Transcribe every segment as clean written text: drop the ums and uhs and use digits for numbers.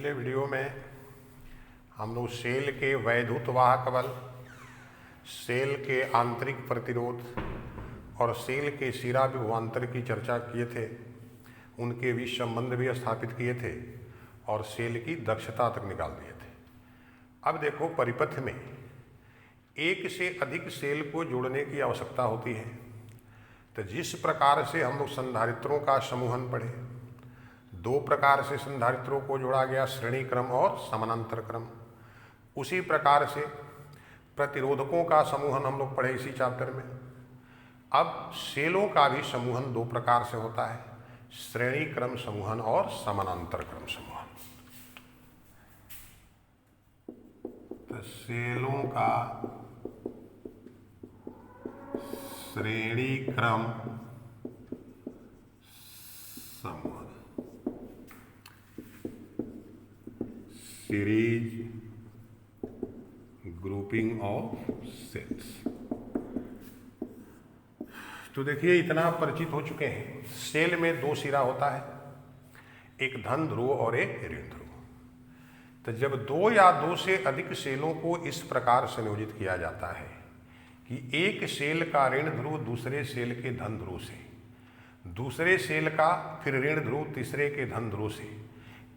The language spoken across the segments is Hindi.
पिछले वीडियो में हम लोग सेल के वैद्युत वाहक बल, सेल के आंतरिक प्रतिरोध और सेल के शिरा विभवांतर की चर्चा किए थे। उनके बीच संबंध भी स्थापित किए थे और सेल की दक्षता तक निकाल दिए थे। अब देखो, परिपथ में एक से अधिक सेल को जोड़ने की आवश्यकता होती है। तो जिस प्रकार से हम लोग संधारित्रों का समूहन पढ़े, दो प्रकार से संधारित्रों को जोड़ा गया, श्रेणी क्रम और समानांतर क्रम। उसी प्रकार से प्रतिरोधकों का समूहन हम लोग पढ़े इसी चैप्टर में। अब सेलों का भी समूहन दो प्रकार से होता है, श्रेणी क्रम समूहन और समानांतर क्रम समूहन। तो सेलों का श्रेणी क्रम समूहन, सीरीज ग्रुपिंग ऑफ सेल्स। तो देखिए, इतना परिचित हो चुके हैं। सेल में दो सिरा होता है, एक धन ध्रुव और एक ऋण ध्रुव। तो जब दो या दो से अधिक सेलों को इस प्रकार संयोजित किया जाता है कि एक सेल का ऋण ध्रुव दूसरे सेल के धन ध्रुव से, दूसरे सेल का फिर ऋण ध्रुव तीसरे के धन ध्रुव से,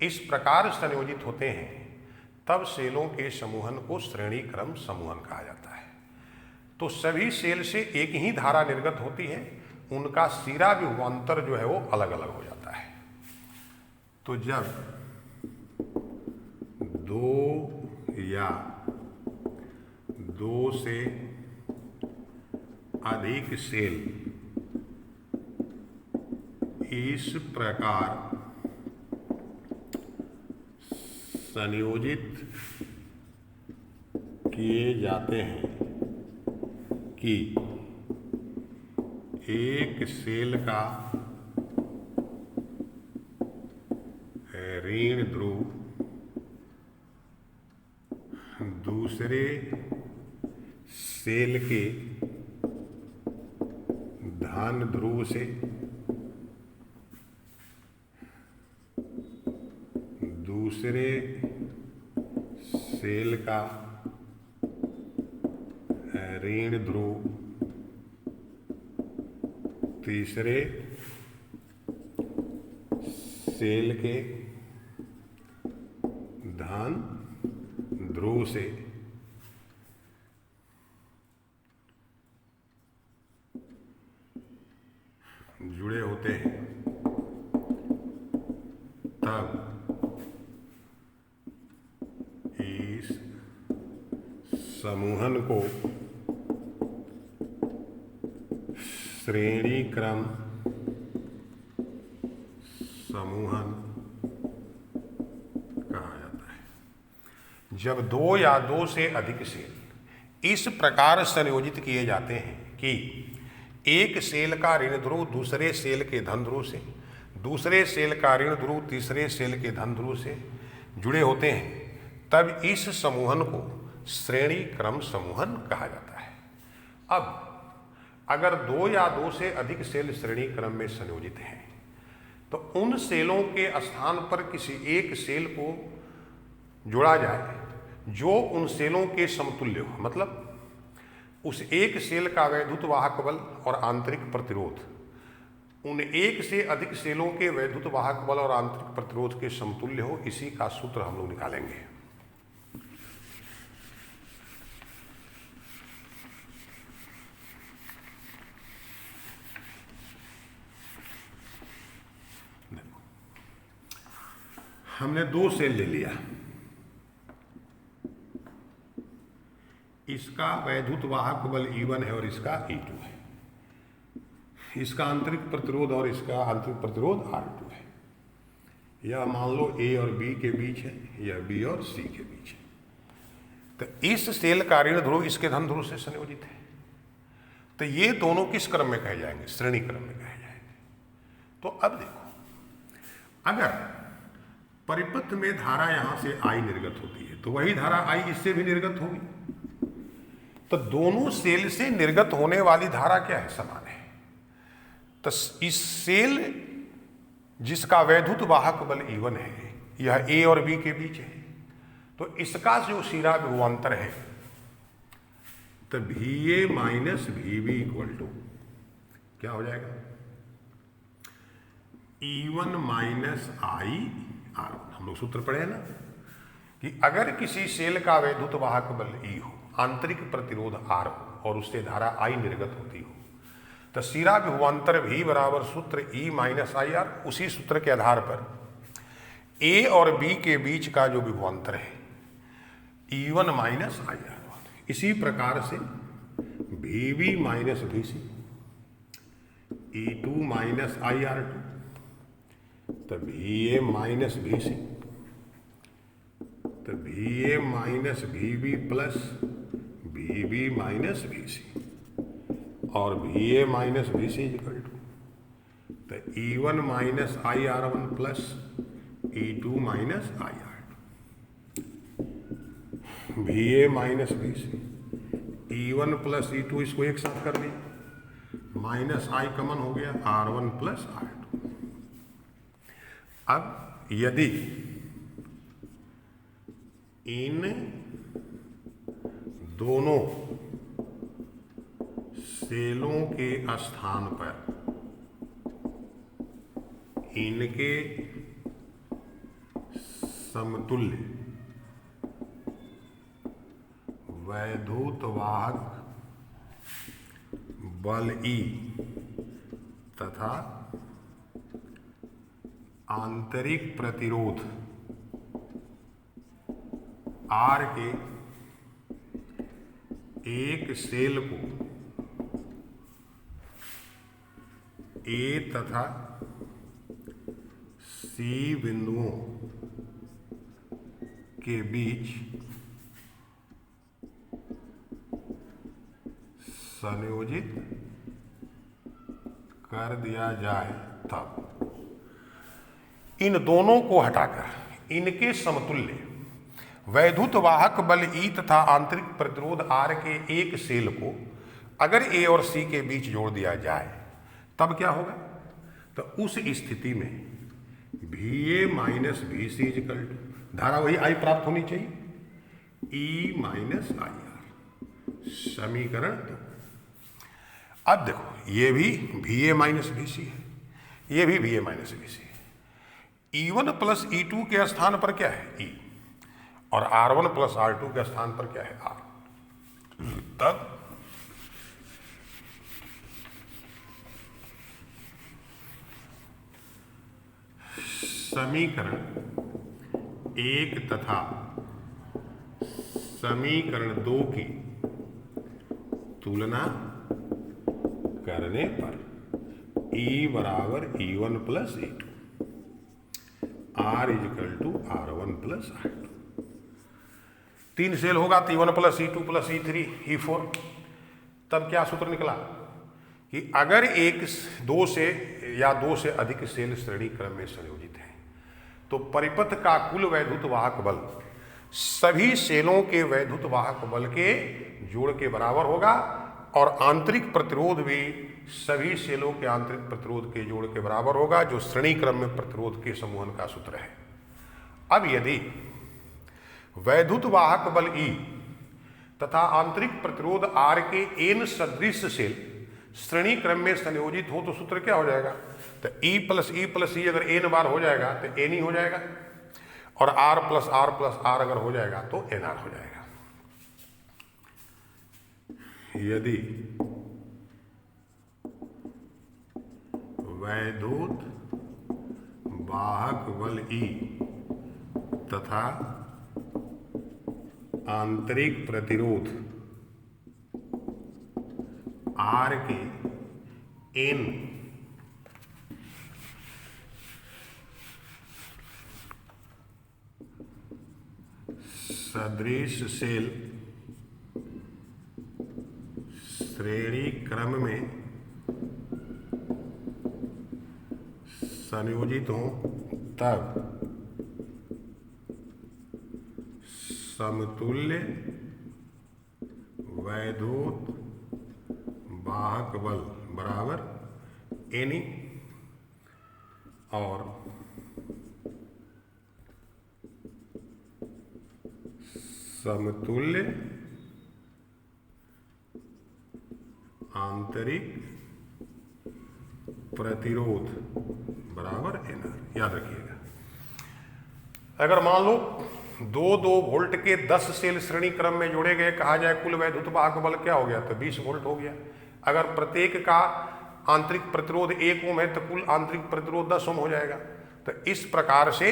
इस प्रकार संयोजित होते हैं, तब सेलों के समूहन को श्रेणी क्रम समूहन कहा जाता है। तो सभी सेल से एक ही धारा निर्गत होती है, उनका शिरा विभवांतर जो है वो अलग अलग हो जाता है। तो जब दो या दो से अधिक सेल इस प्रकार संयोजित किए जाते हैं कि एक सेल का ऋण ध्रुव दूसरे सेल के धन ध्रुव से, दूसरे सेल का ऋण ध्रुव तीसरे सेल के धन ध्रुव से जुड़े होते हैं, तब इस समूहन को श्रेणी क्रम समूहन कहा जाता है। जब दो या दो से अधिक सेल इस प्रकार संयोजित किए जाते हैं कि एक सेल का ऋण ध्रुव दूसरे सेल के धन ध्रुव से, दूसरे सेल का ऋण ध्रुव तीसरे सेल के धन ध्रुव से जुड़े होते हैं, तब इस समूहन को श्रेणी क्रम समूहन कहा जाता है। अब अगर दो या दो से अधिक सेल श्रेणी क्रम में संयोजित हैं, तो उन सेलों के स्थान पर किसी एक सेल को जोड़ा जाए जो उन सेलों के समतुल्य हो। मतलब उस एक सेल का वैद्युत वाहक बल और आंतरिक प्रतिरोध उन एक से अधिक सेलों के वैद्युत वाहक बल और आंतरिक प्रतिरोध के समतुल्य हो। इसी का सूत्र हम लोग निकालेंगे। हमने दो सेल ले लिया, इसका वैद्युत वाहक बल E1 है और इसका E2 है, इसका आंतरिक प्रतिरोध और इसका आंतरिक प्रतिरोध R2 है। यह मान लो A और B के बीच है, यह B और C के बीच है। तो इस सेल का ऋण ध्रुव इसके धन ध्रुव से संयोजित है। तो ये दोनों किस क्रम में कहे जाएंगे? श्रेणी क्रम में कहे जाएंगे। तो अब देखो, अगर परिपथ में धारा यहां से I निर्गत होती है, तो वही धारा I इससे भी निर्गत होगी। तो दोनों सेल से निर्गत होने वाली धारा क्या है? समान है। तो इस सेल जिसका वैद्युत वाहक बल E1 है, यह ए और बी के बीच है, तो इसका जो सिरा विभवांतर है तो भी ए माइनस भी बी इक्वल टू क्या हो जाएगा, E1 माइनस आई आर। हम लोग सूत्र पढ़े हैं ना कि अगर किसी सेल का वैद्युत वाहक बल E हो, आंतरिक प्रतिरोध R हो और उससे धारा I निर्गत होती हो, तो सिरा विभवांतर V बराबर सूत्र E माइनस आई आर। उसी सूत्र के आधार पर A और B के बीच का जो विभवांतर है E1 माइनस आई आर। इसी प्रकार से VB minus VC, E2 minus I R two, तो VA माइनस VC, तो VA minus VB plus VB minus VC और VA minus VC equal to तो E1 minus I R one plus E2 minus I R two, VA minus VC, E1 plus E2 इसको एक साथ कर दिया, माइनस आई कमन हो गया, R1 प्लस R2। अब यदि इन दोनों सेलों के स्थान पर इनके समतुल्य वैद्युत वाहक बल E तथा आंतरिक प्रतिरोध R के एक सेल को A तथा C बिंदुओं के बीच संयोजित कर दिया जाए, तब इन दोनों को हटाकर इनके समतुल्य वैद्युत वाहक बल E तथा आंतरिक प्रतिरोध R के एक सेल को अगर A और C के बीच जोड़ दिया जाए तब क्या होगा, तो उस स्थिति में VA minus VC equal to, धारा वही I प्राप्त होनी चाहिए, E माइनस आई आर। समीकरण 2। अब देखो ये भी VA माइनस VC है, ये भी VA माइनस VC है। E1 प्लस E2 के स्थान पर क्या है E, और R1 प्लस R2 के स्थान पर क्या है R। तब समीकरण 1 तथा समीकरण 2 की तुलना करने पर E बराबर E1 plus E2, R equal to R1 plus R2। 3 cell होगा तो E1 plus E2 plus E3 E4। तब क्या सूत्र निकला कि अगर दो से अधिक सेल श्रेणी क्रम में संयोजित है तो परिपथ का कुल वैद्युत वाहक बल सभी सेलों के वैद्युत वाहक बल के जोड़ के बराबर होगा और आंतरिक प्रतिरोध भी सभी सेलों के आंतरिक प्रतिरोध के जोड़ के बराबर होगा, जो श्रेणी क्रम में प्रतिरोध के समूहन का सूत्र है। अब यदि वैद्युत वाहक बल E तथा आंतरिक प्रतिरोध R के n सदृश सेल श्रेणी क्रम में संयोजित हो तो सूत्र क्या हो जाएगा, तो E प्लस E अगर n बार हो जाएगा तो n ही हो जाएगा, और R प्लस R अगर हो जाएगा तो nR हो जाएगा। यदि वैद्युत वाहक बल E तथा आंतरिक प्रतिरोध R के n सदृश सेल श्रेणी क्रम में संयोजित हों तब समतुल्य वैद्युत वाहक बल बराबर n, और समतुल्य आंतरिक प्रतिरोध बराबर NR। याद रखिएगा, अगर मान लो 2 वोल्ट के 10 सेल श्रेणी क्रम में जोड़े गए, कहा जाए कुल वैद्युत वाहक बल क्या हो गया, तो 20 वोल्ट हो गया। अगर प्रत्येक का आंतरिक प्रतिरोध 1 ओम है तो कुल आंतरिक प्रतिरोध 10 ओम हो जाएगा। तो इस प्रकार से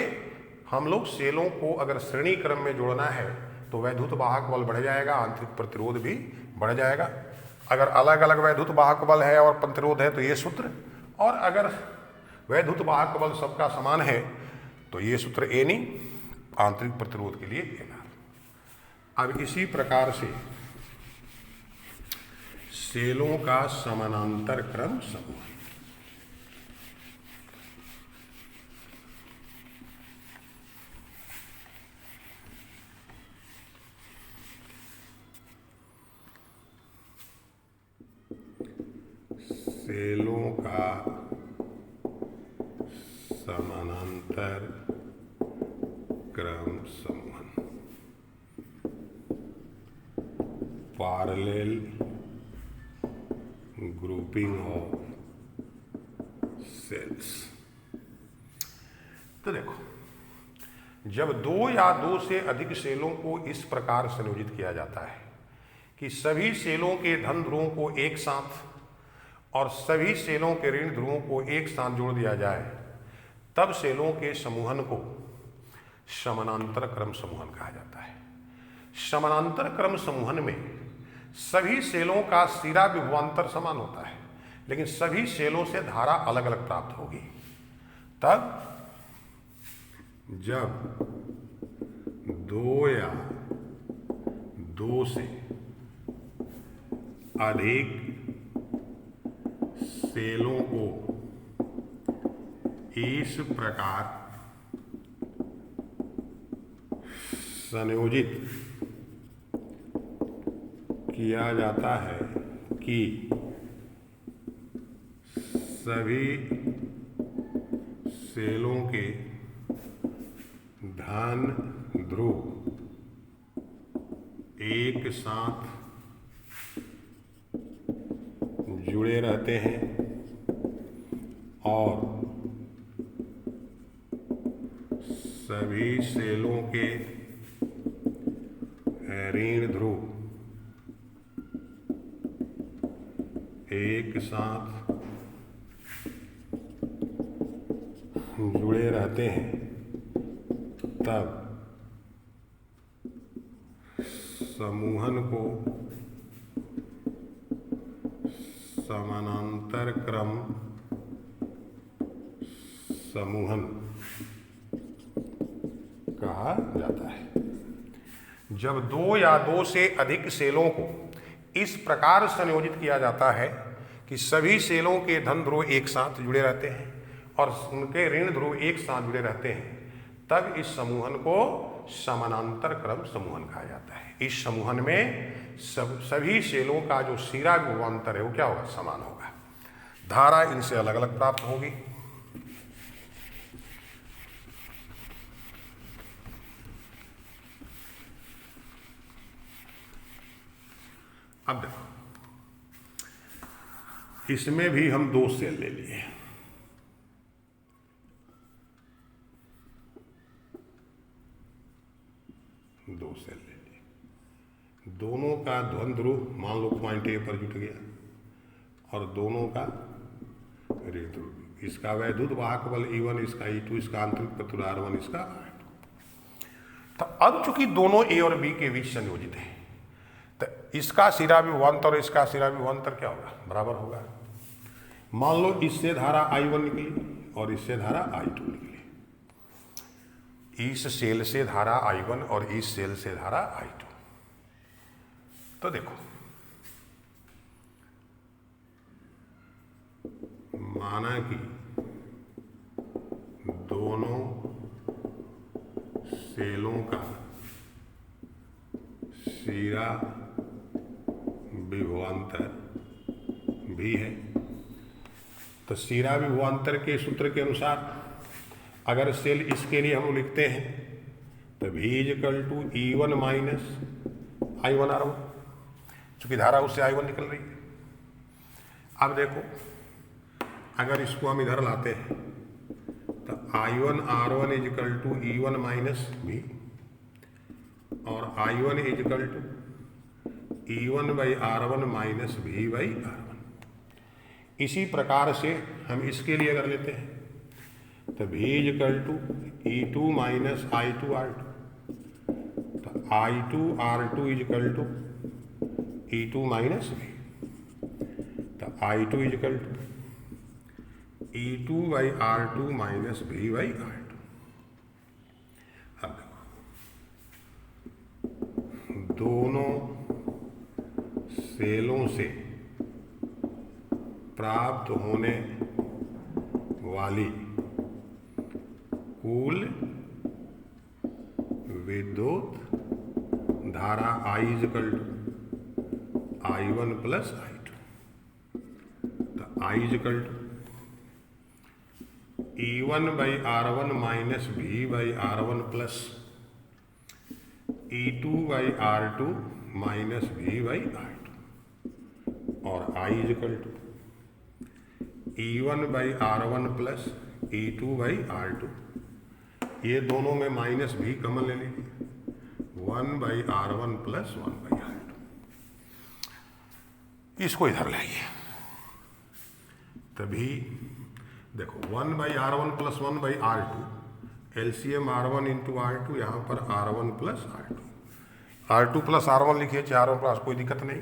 हम लोग सेलों को अगर श्रेणी क्रम में जोड़ना है तो वैद्युत वाहक बल बढ़ जाएगा, आंतरिक प्रतिरोध भी बढ़ जाएगा। अगर अलग अलग वैद्युत वाहक बल है और प्रतिरोध है तो ये सूत्र, और अगर वैद्युत वाहक बल सबका समान है तो ये सूत्र NE, आंतरिक प्रतिरोध के लिए NR। अब इसी प्रकार से सेलों का समानांतर क्रम समूह, सेलों का समानांतर क्रम समूहन, पैरेलल ग्रुपिंग ऑफ सेल्स। तो देखो, जब 2 या 2 से अधिक सेलों को इस प्रकार संयोजित किया जाता है कि सभी सेलों के धन ध्रुवों को एक साथ और सभी सेलों के ऋण ध्रुवों को एक साथ जोड़ दिया जाए, तब सेलों के समूहन को समानांतर क्रम समूहन कहा जाता है। समानांतर क्रम समूहन में सभी सेलों का सिरा विभवांतर समान होता है, लेकिन सभी सेलों से धारा अलग अलग प्राप्त होगी। तब जब 2 या 2 से अधिक सेलों को इस प्रकार संयोजित किया जाता है कि सभी सेलों के धन ध्रुव एक साथ जुड़े रहते हैं और सभी सेलों के ऋण ध्रुव एक साथ जुड़े रहते हैं, तब समूहन को समानांतर क्रम समूहन कहा जाता है। जब 2 या 2 से अधिक सेलों को इस प्रकार संयोजित किया जाता है कि सभी सेलों के धन ध्रुव एक साथ जुड़े रहते हैं और उनके ऋण ध्रुव एक साथ जुड़े रहते हैं, तब इस समूहन को समानांतर क्रम समूहन कहा जाता है। इस समूहन में सभी सेलों का जो सिरा विभवांतर है वो क्या होगा, समान होगा। धारा इनसे अलग अलग प्राप्त होगी। अब देखो, इसमें भी हम 2 सेल ले लिए, दोनों का ध्रुव ध्रुव मान लो पॉइंट A पर जुट गया और दोनों का ऋण ध्रुव, इसका वैद्युत वाहक बल E1, इसका E2, इसका आंतरिक प्रतिरोध R1, इसका R2। तो अब चूंकि दोनों A और B के बीच संयोजित है, तो इसका सिरा विभवांतर और इसका सिरा विभवांतर क्या होगा, बराबर होगा। मान लो इससे धारा I1 निकली और इससे धारा I2 निकली, इस सेल से धारा I1 और इस सेल से धारा I2। तो देखो, माना कि दोनों सेलों का सिरा विभवांतर भी है, तो सिरा विभवांतर के सूत्र के अनुसार अगर सेल इसके लिए हम लिखते हैं तो V equal to E1 minus I1 R1, चूंकि धारा उससे I1 निकल रही है। अब देखो, अगर इसको हम इधर लाते हैं तो I1 R1 is equal to E1 minus V, और I1 is equal to E1 by R1 minus V by R1। इसी प्रकार से हम इसके लिए अगर लेते हैं तो V is equal to E2 minus I2 R2, तो I2 R2 is equal to E2 minus V, तो I2 is equal to E2 by R2 minus V by R2। अब देखो, दोनों सेलों से प्राप्त होने वाली कुल विद्युत धारा I is equal to I1 plus I2, तो I is equal to E1 by R1 minus V by R1 plus E2 by R2 minus V by R2, और I is equal to E1 by R1 plus E2 by R2। ये दोनों में माइनस भी कॉमन ले लीजिए, 1 by R1 plus 1 by R2। इसको इधर लाइए, तभी देखो 1 by R1 plus 1 by R2, LCM R1 into R2, यहाँ पर R1 plus R2, R2 plus R1 लिखिए, चाहे R1 प्लस, कोई दिक्कत नहीं।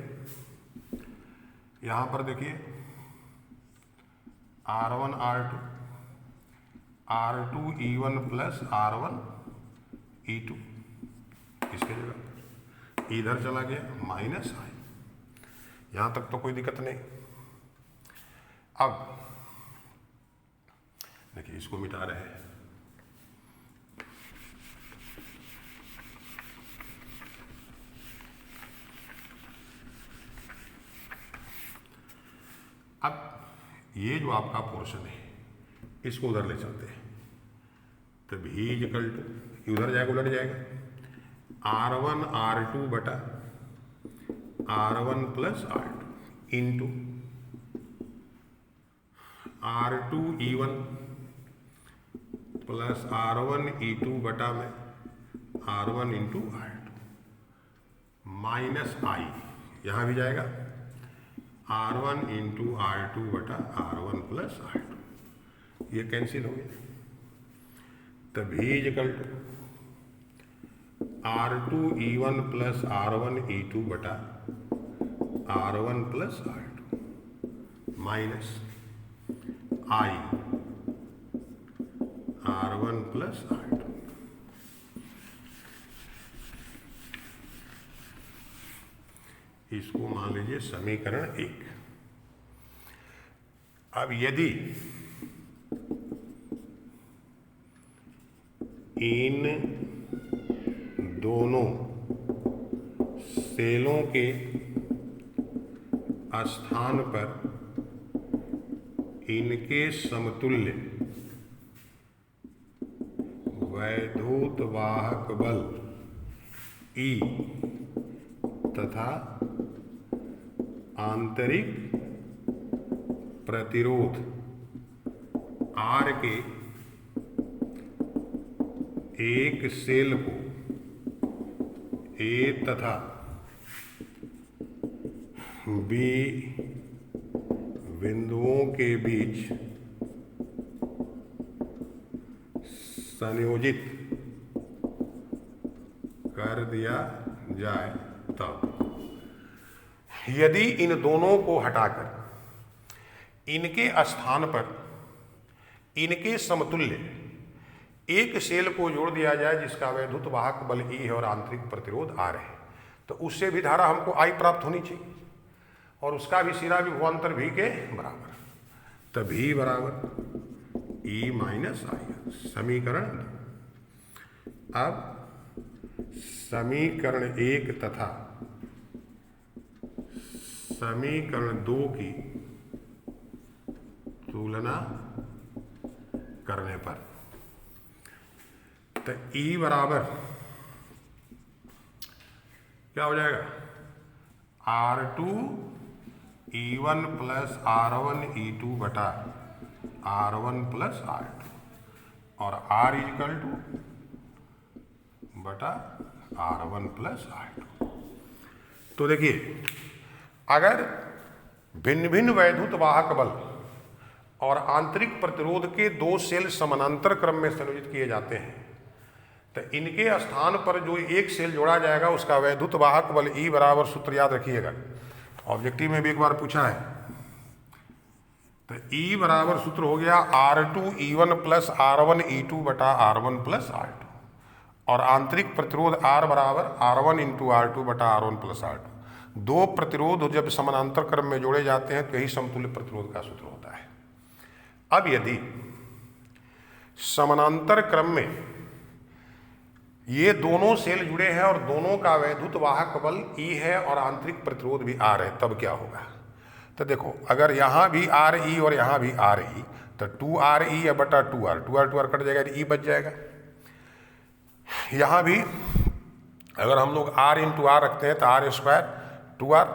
यहाँ पर देखिए R1 R2, R2 E1 plus R1 E2, इसके जगह इधर चला गया माइनस I, यहाँ तक तो कोई दिक्कत नहीं। अब देखिए, इसको मिटा रहे हैं, अब ये जो आपका पोर्शन है इसको उधर ले चलते हैं, तो V इज इक्वल टू, उधर जाएगा उलट जाएगा, R1 R2 बटा R1 plus R2 into R2 E1 plus R1 E2 बटा में R1 into R2 minus I, यहाँ भी जाएगा R1 इंटू R2 बटा R1 प्लस R2, ये कैंसिल हो गया। तो V is equal to R2 E1 plus R1 E2 बटा R1 plus R2 minus I R1 plus R2। इसको मान लीजिए समीकरण 1। अब यदि इन दोनों सेलों के स्थान पर इनके समतुल्य वैद्युत वाहक बल E तथा आंतरिक प्रतिरोध R के एक सेल को A तथा B बिंदुओं के बीच संयोजित कर दिया जाए, तब यदि इन दोनों को हटाकर इनके स्थान पर इनके समतुल्य एक सेल को जोड़ दिया जाए जिसका वैद्युत वाहक बल E है और आंतरिक प्रतिरोध R है, तो उससे भी धारा हमको I प्राप्त होनी चाहिए और उसका भी सिरा विभवांतर V के बराबर, तो V बराबर E माइनस I, समीकरण 2। अब समीकरण 1 तथा समीकरण 2 की तुलना करने पर तो E बराबर क्या हो जाएगा, R2E1 प्लस R1E2 बटा R1 प्लस R2 और R इक्वल टू बटा R1 प्लस R2। तो देखिए, अगर भिन्न भिन्न वैद्युत वाहक बल और आंतरिक प्रतिरोध के दो सेल समानांतर क्रम में संयोजित किए जाते हैं तो इनके स्थान पर जो एक सेल जोड़ा जाएगा उसका वैद्युत वाहक बल E बराबर, सूत्र याद रखिएगा, ऑब्जेक्टिव में भी एक बार पूछा है। तो E बराबर सूत्र हो गया R2E1 प्लस R1E2 बटा R1 प्लस R2 और आंतरिक प्रतिरोध R बराबर R1 इंटू R2 बटा R1 प्लस R2। दो प्रतिरोध जब समानांतर क्रम में जोड़े जाते हैं तो यही समतुल्य प्रतिरोध का सूत्र होता है। अब यदि समानांतर क्रम में ये दोनों सेल जुड़े हैं और दोनों का वैद्युत वाहक बल E है और आंतरिक प्रतिरोध भी R है, तब क्या होगा। तो देखो, अगर यहाँ भी RE और यहाँ भी RE तो 2RE या बटा 2R, 2R कट जाएगा, E बच जाएगा। यहाँ भी अगर हम लोग R इंटू R रखते हैं तो R square 2R,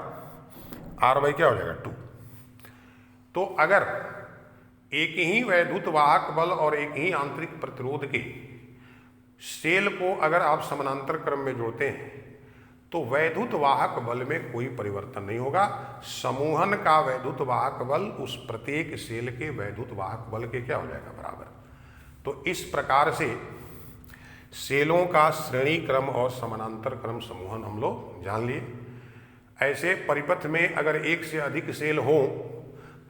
R by क्या हो जाएगा 2। तो अगर एक ही वैद्युत वाहक बल और एक ही आंतरिक प्रतिरोध के सेल को अगर आप समानांतर क्रम में जोड़ते हैं तो वैद्युत वाहक बल में कोई परिवर्तन नहीं होगा। समूहन का वैद्युत वाहक बल उस प्रत्येक सेल के वैद्युत वाहक बल के क्या हो जाएगा, बराबर। तो इस प्रकार से सेलों का श्रेणी क्रम और समानांतर क्रम समूहन हम लोग जान लिए। ऐसे परिपथ में अगर एक से अधिक सेल हो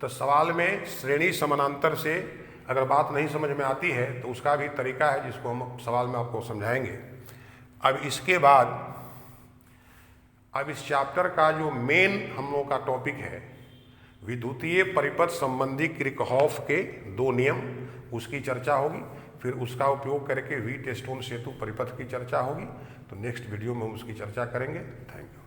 तो सवाल में श्रेणी समानांतर से अगर बात नहीं समझ में आती है तो उसका भी तरीका है जिसको हम सवाल में आपको समझाएंगे। अब इसके बाद अब इस चैप्टर का जो मेन हम लोग का टॉपिक है विद्युतीय परिपथ संबंधी किरचॉफ के दो नियम, उसकी चर्चा होगी। फिर उसका उपयोग करके व्हीटस्टोन सेतु परिपथ की चर्चा होगी। तो नेक्स्ट वीडियो में हम उसकी चर्चा करेंगे। Thank you.